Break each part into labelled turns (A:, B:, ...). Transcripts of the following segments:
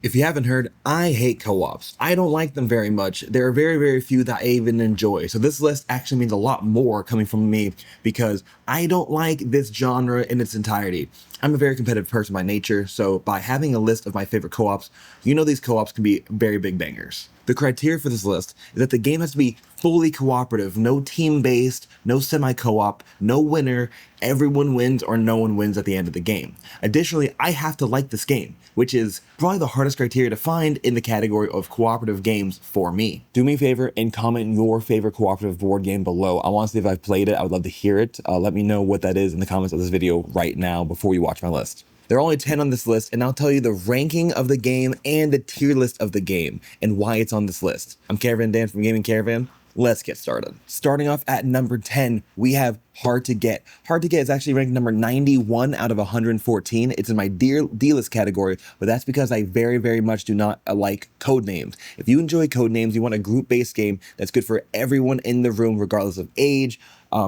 A: If you haven't heard, I hate co-ops. I don't like them very much. There are very, very few that I even enjoy. So this list actually means a lot more coming from me because I don't like this genre in its entirety. I'm a very competitive person by nature, so by having a list of my favorite co-ops, you know these co-ops can be very big bangers. The criteria for this list is that the game has to be fully cooperative, no team-based, no semi-co-op, no winner, everyone wins or no one wins at the end of the game. Additionally, I have to like this game, which is probably the hardest criteria to find in the category of cooperative games for me. Do me a favor and comment your favorite cooperative board game below. I want to see if I've played it. I would love to hear it. Let me know what that is in the comments of this video right now before you watch my list. There are only 10 on this list, and I'll tell you the ranking of the game and the tier list of the game and why it's on this list. I'm Caravan Dan from Gaming Caravan. Let's get started. Starting off at number 10, we have Hard to Get. Hard to Get is actually ranked number 91 out of 114. It's in my D-list category, but that's because I very, very much do not like code names. If you enjoy code names, you want a group-based game that's good for everyone in the room, regardless of age,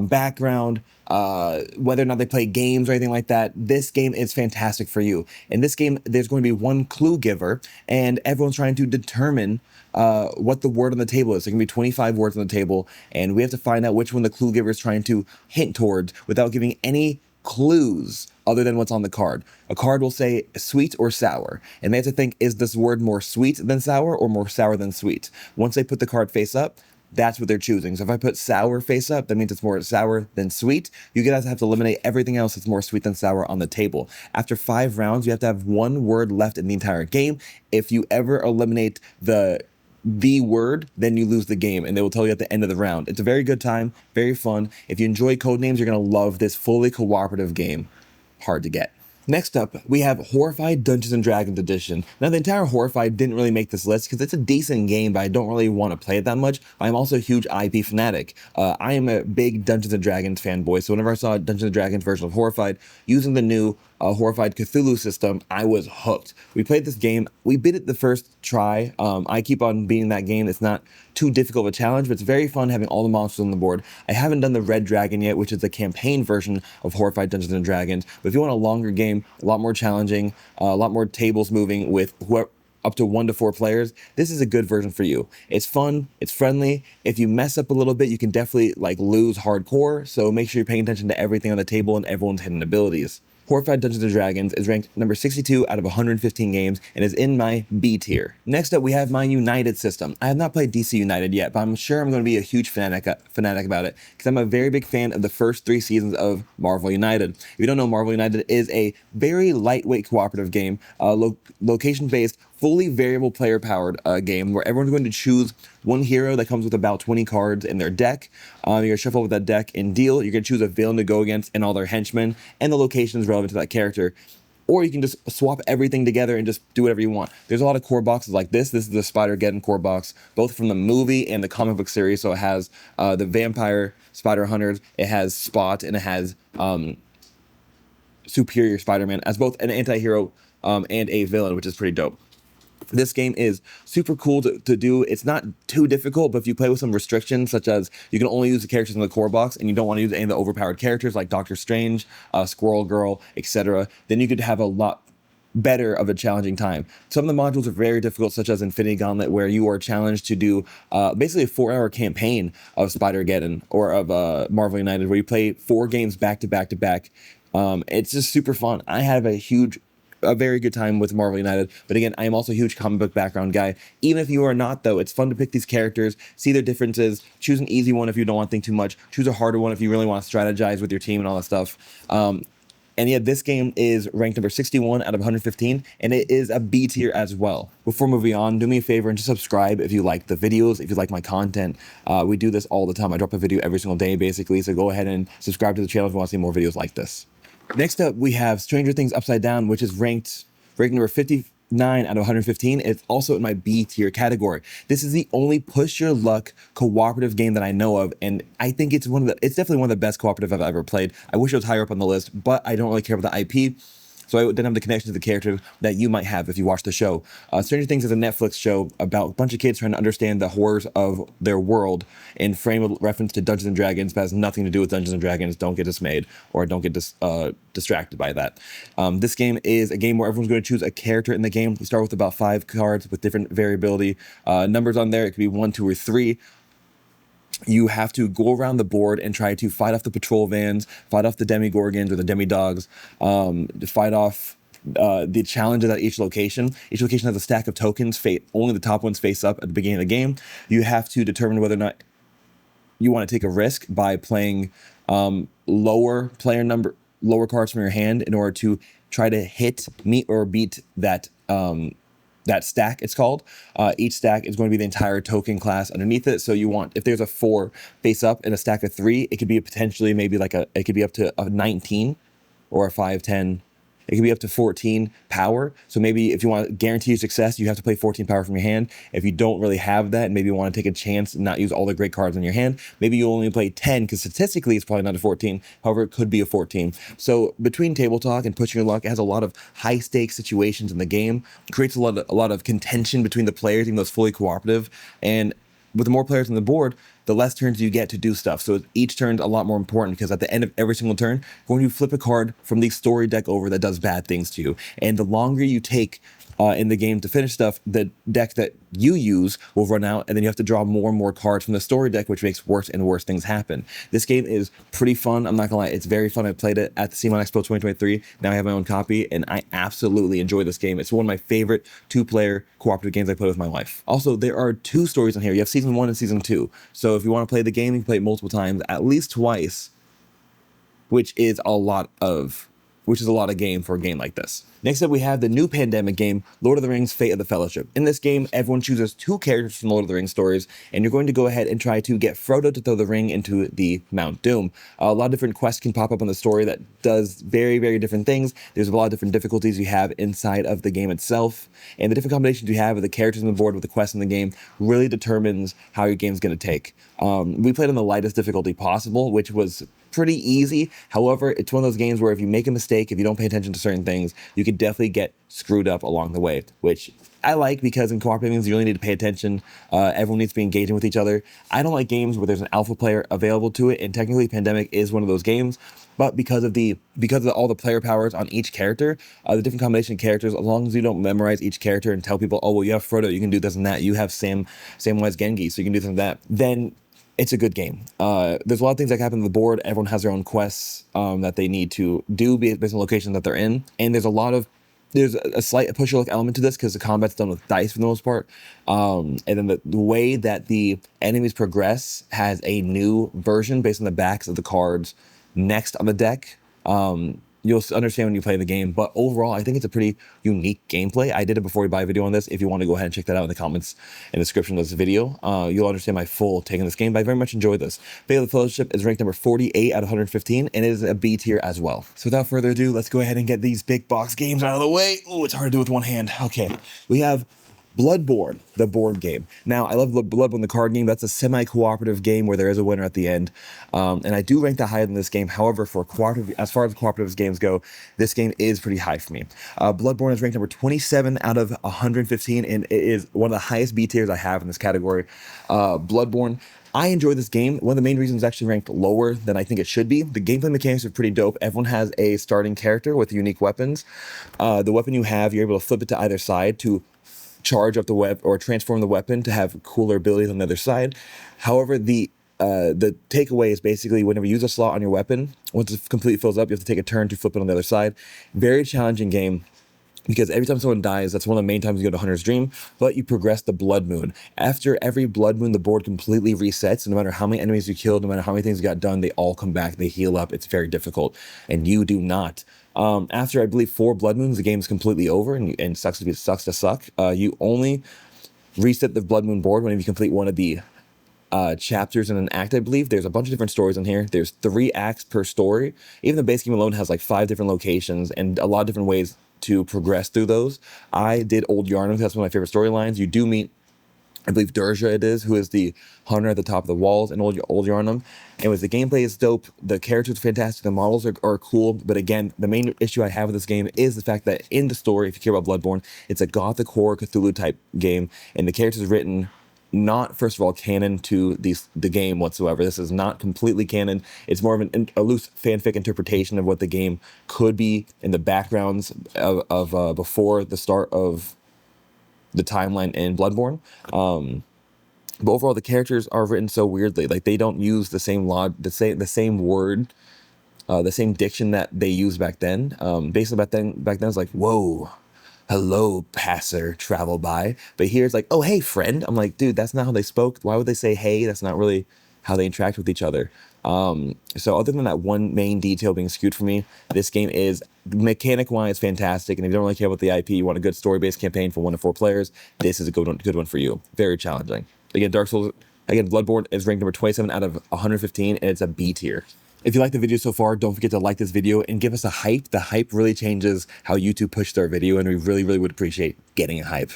A: background, whether or not they play games or anything like that, this game is fantastic for you. In this game, there's going to be one clue giver, and everyone's trying to determine what the word on the table is. There can be 25 words on the table, and we have to find out which one the clue giver is trying to hint towards without giving any clues other than what's on the card. A card will say sweet or sour, and they have to think, is this word more sweet than sour or more sour than sweet? Once they put the card face up, that's what they're choosing. So if I put sour face up, that means it's more sour than sweet. You guys have to eliminate everything else that's more sweet than sour on the table. After 5 rounds, you have to have one word left in the entire game. If you ever eliminate the word, then you lose the game, and they will tell you at the end of the round. It's a very good time, very fun. If you enjoy codenames, you're gonna love this fully cooperative game. Hard to Get. Next up, we have Horrified Dungeons & Dragons Edition. Now, the entire Horrified didn't really make this list because it's a decent game, but I don't really want to play it that much. I'm also a huge IP fanatic. I am a big Dungeons & Dragons fanboy, so whenever I saw a Dungeons & Dragons version of Horrified using the new Horrified Cthulhu system, I was hooked. We played this game. We beat it the first try. I keep on beating that game. It's not too difficult of a challenge, but it's very fun having all the monsters on the board. I haven't done the Red Dragon yet, which is the campaign version of Horrified Dungeons & Dragons, but if you want a longer game, a lot more challenging, a lot more tables moving with whoever, up to 1 to 4 players, this is a good version for you. It's fun, it's friendly. If you mess up a little bit, you can definitely lose hardcore, so make sure you're paying attention to everything on the table and everyone's hidden abilities. Horrified Dungeons & Dragons is ranked number 62 out of 115 games and is in my B tier. Next up, we have my United system. I have not played DC United yet, but I'm sure I'm going to be a huge fanatic about it because I'm a very big fan of the first 3 seasons of Marvel United. If you don't know, Marvel United is a very lightweight cooperative game, location-based, fully variable player-powered game where everyone's going to choose one hero that comes with about 20 cards in their deck. You're going to shuffle with that deck and deal. You're going to choose a villain to go against and all their henchmen, and the location is relevant to that character. Or you can just swap everything together and just do whatever you want. There's a lot of core boxes like this. This is the Spider-Geddon core box, both from the movie and the comic book series. So it has the vampire Spider Hunters, it has Spot, and it has Superior Spider-Man as both an anti-hero and a villain, which is pretty dope. This game is super cool to do. It's not too difficult, but if you play with some restrictions, such as you can only use the characters in the core box and you don't want to use any of the overpowered characters like Doctor Strange, Squirrel Girl, etc., then you could have a lot better of a challenging time. Some of the modules are very difficult, such as Infinity Gauntlet, where you are challenged to do basically a 4-hour campaign of Spider-Geddon or of Marvel United, where you play 4 games back to back to back. It's just super fun. I have a very good time with Marvel United, but again, I am also a huge comic book background guy. Even if you are not, though, it's fun to pick these characters, see their differences, choose an easy one if you don't want to think too much, choose a harder one if you really want to strategize with your team and all that stuff. And yet this game is ranked number 61 out of 115, and it is a B tier as well. Before moving on, do me a favor and just subscribe if you like the videos, if you like my content. We do this all the time. I drop a video every single day, basically, so go ahead and subscribe to the channel if you want to see more videos like this. Next up, we have Stranger Things Upside Down, which is ranked number 59 out of 115. It's also in my B tier category. This is the only push your luck cooperative game that I know of, and I think it's definitely one of the best cooperative I've ever played. I wish it was higher up on the list, but I don't really care about the IP. So I didn't have the connection to the character that you might have if you watch the show. Stranger Things is a Netflix show about a bunch of kids trying to understand the horrors of their world and frame a reference to Dungeons and Dragons, but has nothing to do with Dungeons and Dragons. Don't get dismayed or don't get distracted by that. This game is a game where everyone's going to choose a character in the game. You start with about 5 cards with different variability numbers on there. It could be 1, 2, or 3. You have to go around the board and try to fight off the patrol vans, fight off the demigorgons or the demidogs, fight off the challenges at each location. Each location has a stack of tokens. Only the top ones face up at the beginning of the game. You have to determine whether or not you want to take a risk by playing lower cards from your hand in order to try to meet or beat that stack, it's called. Each stack is going to be the entire token class underneath it. So if there's a 4 face up and a stack of 3, it could be potentially maybe it could be up to a 19 or a 5, 10. It can be up to 14 power. So maybe if you want to guarantee your success, you have to play 14 power from your hand. If you don't really have that, and maybe you want to take a chance and not use all the great cards in your hand, maybe you only play 10 because statistically it's probably not a 14. However, it could be a 14. So between Table Talk and Pushing Your Luck, it has a lot of high stakes situations in the game. It creates a lot of contention between the players, even though it's fully cooperative. And with the more players on the board, the less turns you get to do stuff. So each turn's a lot more important because at the end of every single turn, you're going to flip a card from the story deck over that does bad things to you. And the longer you take in the game to finish stuff, the deck that you use will run out, and then you have to draw more and more cards from the story deck, which makes worse and worse things happen. This game is pretty fun. I'm not gonna lie, it's very fun. I played it at the CMON Expo 2023. Now I have my own copy, and I absolutely enjoy this game. It's one of my favorite 2-player cooperative games I play with my wife. Also, there are 2 stories on here. You have season 1 and season 2. So if you want to play the game, you can play it multiple times, at least twice, which is a lot of game for a game like this. Next up, we have the new pandemic game, Lord of the Rings: Fate of the Fellowship. In this game, everyone chooses 2 characters from Lord of the Rings stories, and you're going to go ahead and try to get Frodo to throw the ring into the Mount Doom. A lot of different quests can pop up on the story that does very, very different things. There's a lot of different difficulties you have inside of the game itself, and the different combinations you have with the characters on the board with the quests in the game really determines how your game's going to take. We played on the lightest difficulty possible, which was pretty easy. However, it's one of those games where if you make a mistake, if you don't pay attention to certain things, you could definitely get screwed up along the way, which I like because in cooperative games, you really need to pay attention. Everyone needs to be engaging with each other. I don't like games where there's an alpha player available to it, and technically Pandemic is one of those games, but because of all the player powers on each character, the different combination of characters, as long as you don't memorize each character and tell people, oh, well, you have Frodo, you can do this and that. You have Samwise Gengi, so you can do this and that. Then it's a good game. There's a lot of things that happen on the board. Everyone has their own quests that they need to do based on the location that they're in. And there's a slight push your luck element to this because the combat's done with dice for the most part. And then the way that the enemies progress has a new version based on the backs of the cards next on the deck. You'll understand when you play the game, but overall, I think it's a pretty unique gameplay. I did it before we buy a video on this. If you want to go ahead and check that out in the comments and description of this video, you'll understand my full take on this game, but I very much enjoyed this. Fate of the Fellowship is ranked number 48 out of 115, and it is a B tier as well. So without further ado, let's go ahead and get these big box games out of the way. Oh, it's hard to do with one hand. Okay, we have Bloodborne, the board game. Now, I love Bloodborne, the card game. That's a semi-cooperative game where there is a winner at the end. And I do rank that higher than this game. However, as far as cooperative games go, this game is pretty high for me. Bloodborne is ranked number 27 out of 115, and it is one of the highest B tiers I have in this category. Bloodborne, I enjoy this game. One of the main reasons it's actually ranked lower than I think it should be. The gameplay mechanics are pretty dope. Everyone has a starting character with unique weapons. The weapon you have, you're able to flip it to either side to charge up the weapon or transform the weapon to have cooler abilities on the other side. However, the takeaway is basically whenever you use a slot on your weapon, once it completely fills up, you have to take a turn to flip it on the other side. Very challenging game because every time someone dies, that's one of the main times you go to Hunter's Dream, but you progress the Blood Moon. After every Blood Moon, the board completely resets. No matter how many enemies you killed, no matter how many things you got done, they all come back, they heal up. It's very difficult, and you do not. After, I believe, 4 Blood Moons, the game's completely over, and sucks to suck. You only reset the Blood Moon board whenever you complete one of the chapters in an act, I believe. There's a bunch of different stories on here. There's 3 acts per story. Even the base game alone has like 5 different locations and a lot of different ways to progress through those. I did Old Yarnum. That's one of my favorite storylines. You do meet I believe Durja it is, who is the hunter at the top of the walls in Old Yarnum. Anyways, the gameplay is dope. The characters are fantastic. The models are cool. But again, the main issue I have with this game is the fact that in the story, if you care about Bloodborne, it's a gothic horror Cthulhu type game, and the characters are written not, first of all, canon to the game whatsoever. This is not completely canon. It's more of a loose fanfic interpretation of what the game could be in the backgrounds of before the start of the timeline in Bloodborne. But overall, the characters are written so weirdly. Like they don't use the same the same word, the same diction that they used back then. Basically, back then, it's like, whoa, hello, passer, travel by. But here it's like, oh, hey, friend. I'm like, dude, that's not how they spoke. Why would they say hey? That's not really how they interact with each other. So other than that one main detail being skewed for me, this game is mechanic-wise fantastic. And if you don't really care about the IP, you want a good story-based campaign for 1 to 4 players, this is a good one for you. Very challenging. Again, Bloodborne is ranked number 27 out of 115, and it's a B tier. If you like the video so far, don't forget to like this video and give us a hype. The hype really changes how YouTube pushes our video, and we really, really would appreciate getting a hype.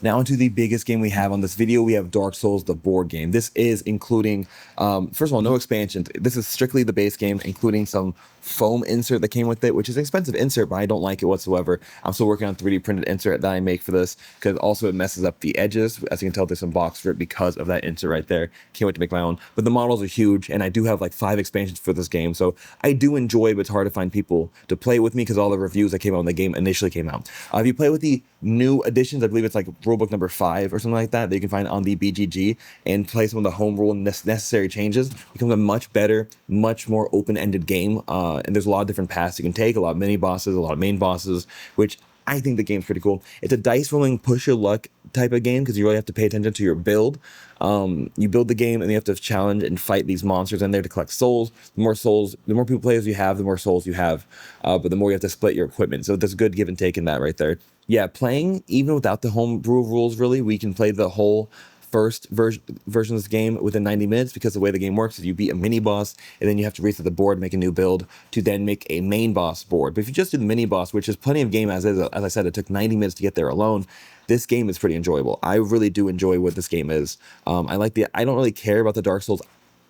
A: Now onto the biggest game we have on this video. We have Dark Souls, the board game. This is including, first of all, no expansions. This is strictly the base game, including some foam insert that came with it, which is an expensive insert, but I don't like it whatsoever. I'm still working on 3D printed insert that I make for this, because also it messes up the edges. As you can tell, there's some box for it because of that insert right there. Can't wait to make my own. But the models are huge, and I do have like 5 expansions for this game, so I do enjoy it, but it's hard to find people to play with me because all the reviews that came out when the game initially came out. If you play with the new additions, I believe it's like rulebook number 5 or something like that you can find on the BGG, and play some of the home rule necessary changes, it becomes a much better, much more open-ended game. And there's a lot of different paths you can take, a lot of mini bosses, a lot of main bosses, which I think the game's pretty cool. It's a dice rolling push your luck type of game because you really have to pay attention to your build. You build the game and you have to challenge and fight these monsters in there to collect souls. The more people players you have, the more souls you have, but the more you have to split your equipment. So there's a good give and take in that right there. Yeah, playing even without the homebrew rules, really, we can play the whole first version of this game within 90 minutes, because the way the game works is you beat a mini boss and then you have to reset the board, make a new build to then make a main boss board. But if you just do the mini boss, which is plenty of game as is, as I said, it took 90 minutes to get there alone, this game is pretty enjoyable. I really do enjoy what this game is. I don't really care about the Dark Souls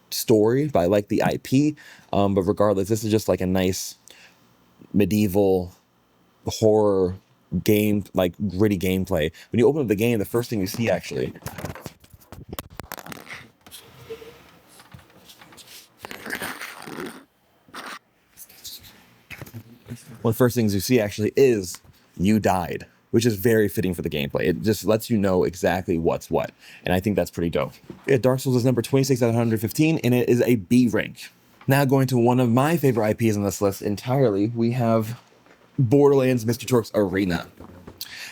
A: story, but I like the IP. But regardless, this is just like a nice medieval horror game, like gritty gameplay. When you open up the game, the first thing you see actually one of the first things you see actually is you died, which is very fitting for the gameplay. It just lets you know exactly what's what, and I think that's pretty dope. Yeah, Dark Souls is number 26 out of 115, and it is a B rank. Now going to one of my favorite IPs on this list entirely, we have Borderlands Mr. Torque's Arena.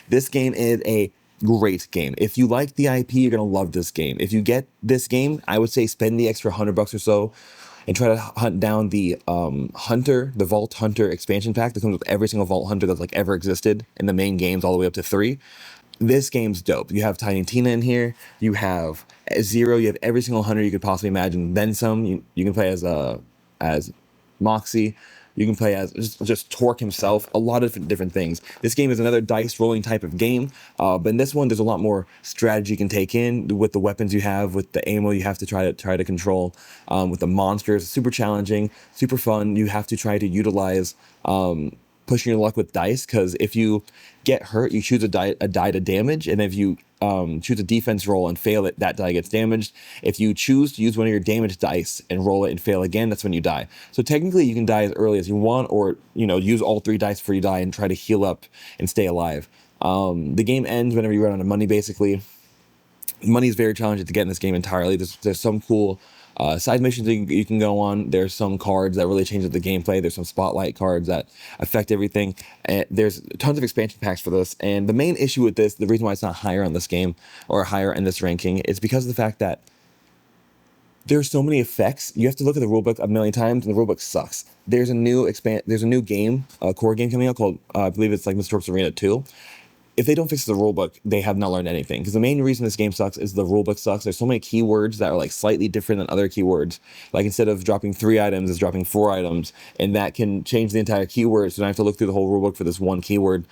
A: This game is a great game. If you like the IP, you're gonna love this game. If you get this game, I would say spend the extra $100 or so and try to hunt down the Vault Hunter expansion pack that comes with every single Vault Hunter that's like ever existed in the main games, all the way up to 3. This game's dope. You have Tiny Tina in here. You have Zero. You have every single hunter you could possibly imagine. Then some. You can play as Moxie. You can play as just Torque himself. A lot of different things. This game is another dice rolling type of game, but in this one, there's a lot more strategy you can take in with the weapons you have, with the ammo you have to try to control, with the monsters. Super challenging, super fun. You have to try to utilize pushing your luck with dice, because if you get hurt, you choose a die to damage, and if you choose a defense roll and fail it, that die gets damaged. If you choose to use one of your damage dice and roll it and fail again, that's when you die. So technically you can die as early as you want, or use all 3 dice before you die and try to heal up and stay alive. The game ends whenever you run out of money, basically. Money is very challenging to get in this game entirely. There's some cool side missions you can go on. There's some cards that really change the gameplay. There's some spotlight cards that affect everything. And there's tons of expansion packs for this. And the main issue with this, the reason why it's not higher on this game or higher in this ranking, is because of the fact that there's so many effects. You have to look at the rulebook a million times, and the rulebook sucks. There's a new game, core game coming out called, I believe it's like Mr. Torque's Arena 2. If they don't fix the rulebook, they have not learned anything. Because the main reason this game sucks is the rulebook sucks. There's so many keywords that are like slightly different than other keywords. Like instead of dropping 3 items, it's dropping 4 items, and that can change the entire keyword. So I have to look through the whole rulebook for this one keyword.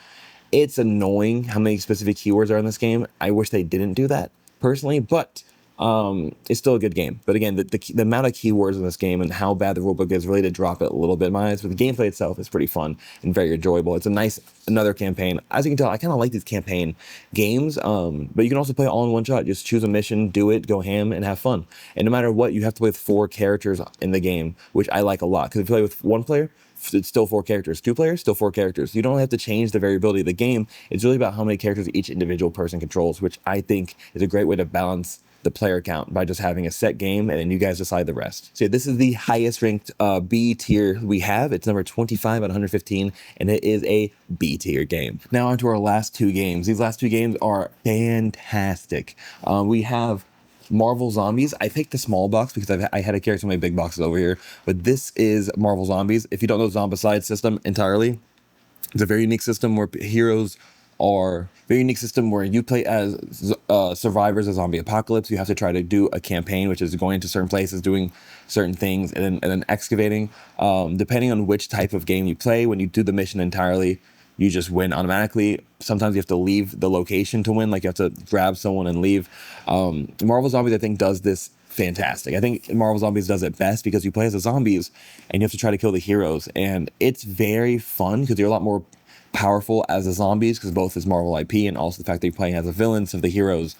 A: It's annoying how many specific keywords are in this game. I wish they didn't do that. personally, but it's still a good game. But again, the amount of keywords in this game and how bad the rulebook is really to drop it a little bit in my eyes. But the gameplay itself is pretty fun and very enjoyable. It's a nice another campaign. As you can tell, I kind of like these campaign games. But you can also play all in one shot. Just choose a mission, do it, go ham, and have fun. And no matter what, you have to play with 4 characters in the game, which I like a lot. Because if you play with 1 player, it's still 4 characters. 2 players, still 4 characters. You don't have to change the variability of the game. It's really about how many characters each individual person controls, which I think is a great way to balance the player count by just having a set game, and then you guys decide the rest. So yeah, this is the highest ranked B tier we have. It's number 25 out of 115, and it is a B tier game. Now on to our last 2 games. These last 2 games are fantastic. We have Marvel Zombies. I picked the small box because I had to carry so many big boxes over here, but this is Marvel Zombies. If you don't know Zombicide system entirely, it's a very unique system where heroes are very unique system where you play as survivors of zombie apocalypse. You have to try to do a campaign, which is going to certain places, doing certain things, and then excavating. Depending on which type of game you play, when you do the mission entirely, you just win automatically. Sometimes you have to leave the location to win, like you have to grab someone and leave. Marvel Zombies, I think, does this fantastic. I think Marvel Zombies does it best because you play as the zombies and you have to try to kill the heroes. And it's very fun because you're a lot more powerful as the zombies because both is Marvel IP and also the fact that you're playing as the villains of the heroes.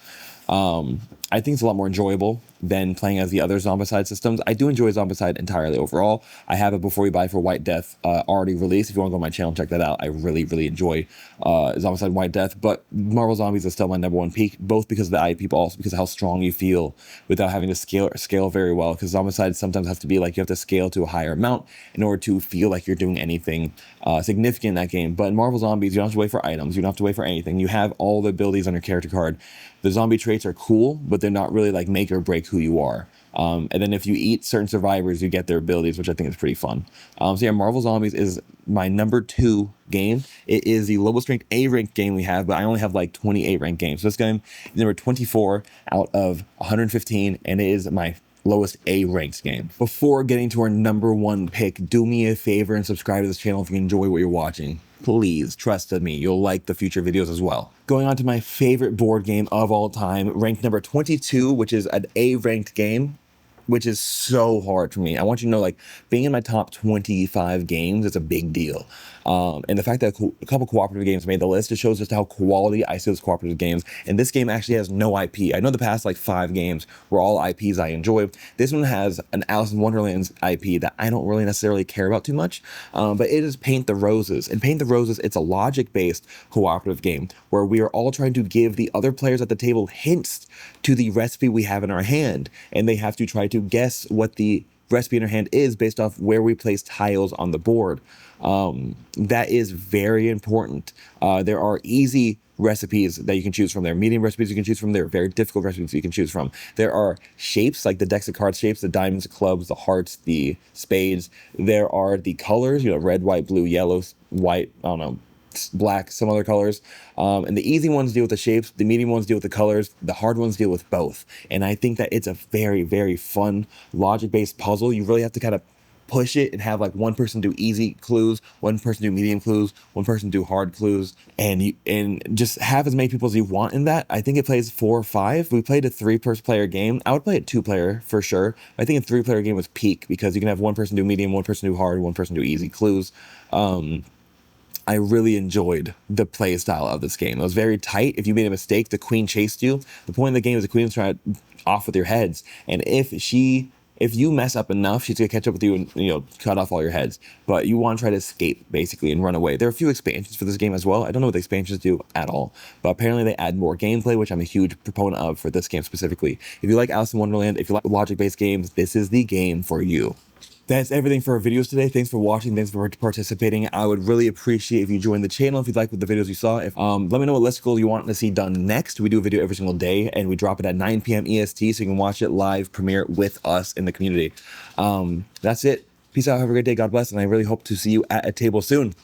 A: I think it's a lot more enjoyable than playing as the other Zombicide systems. I do enjoy Zombicide entirely overall. I have it Before You Buy for White Death already released. If you want to go on my channel, check that out. I really, really enjoy Zombicide White Death. But Marvel Zombies is still my #1 peak, both because of the IP, but also because of how strong you feel without having to scale very well. Because Zombicide sometimes has to be like you have to scale to a higher amount in order to feel like you're doing anything significant in that game. But in Marvel Zombies, you don't have to wait for items. You don't have to wait for anything. You have all the abilities on your character card. The zombie traits are cool, but they're not really like make or break who you are. And then if you eat certain survivors, you get their abilities, which I think is pretty fun. So yeah, Marvel Zombies is my #2 game. It is the lowest ranked A ranked game we have, but I only have like 28 ranked games. So this game is number 24 out of 115, and it is my lowest A ranked game. Before getting to our #1 pick, do me a favor and subscribe to this channel if you enjoy what you're watching. Please, trust me, you'll like the future videos as well. Going on to my favorite board game of all time, ranked number 22, which is an A ranked game, which is so hard for me. I want you to know, like, being in my top 25 games is a big deal. And the fact that a couple cooperative games made the list, it shows just how quality I see those cooperative games. And this game actually has no IP. I know the past like 5 games were all IPs I enjoy. This one has an Alice in Wonderland's IP that I don't really necessarily care about too much. But it is Paint the Roses. And Paint the Roses, it's a logic-based cooperative game where we are all trying to give the other players at the table hints to the recipe we have in our hand. And they have to try to guess what the recipe in our hand is based off where we place tiles on the board. That is very important. There are easy recipes that you can choose from. There are medium recipes you can choose from. There are very difficult recipes you can choose from. There are shapes, like the decks of cards shapes, the diamonds, the clubs, the hearts, the spades. There are the colors, you know, red, white, blue, yellow, white, I don't know, black, some other colors. And the easy ones deal with the shapes, the medium ones deal with the colors, the hard ones deal with both. And I think that it's a very, very fun logic-based puzzle. You really have to kind of push it and have like one person do easy clues, one person do medium clues, one person do hard clues, and just have as many people as you want in that. I think it plays 4 or 5. We played a 3-player game. I would play a 2-player for sure. I think a 3-player game was peak because you can have one person do medium, one person do hard, one person do easy clues. I really enjoyed the play style of this game. It was very tight. If you made a mistake, the queen chased you. The point of the game is the queen was trying to off with your heads, and if you mess up enough, she's gonna catch up with you and, you know, cut off all your heads. But you want to try to escape basically and run away. There are a few expansions for this game as well. I don't know what the expansions do at all, but apparently they add more gameplay, which I'm a huge proponent of for this game specifically. If you like Alice in Wonderland, if you like logic-based games, this is the game for you. That's everything for our videos today. Thanks for watching. Thanks for participating. I would really appreciate if you joined the channel if you'd like with the videos you saw. If let me know what listicle you want to see done next. We do a video every single day and we drop it at 9 p.m. EST so you can watch it live premiere with us in the community. That's it. Peace out. Have a great day. God bless. And I really hope to see you at a table soon.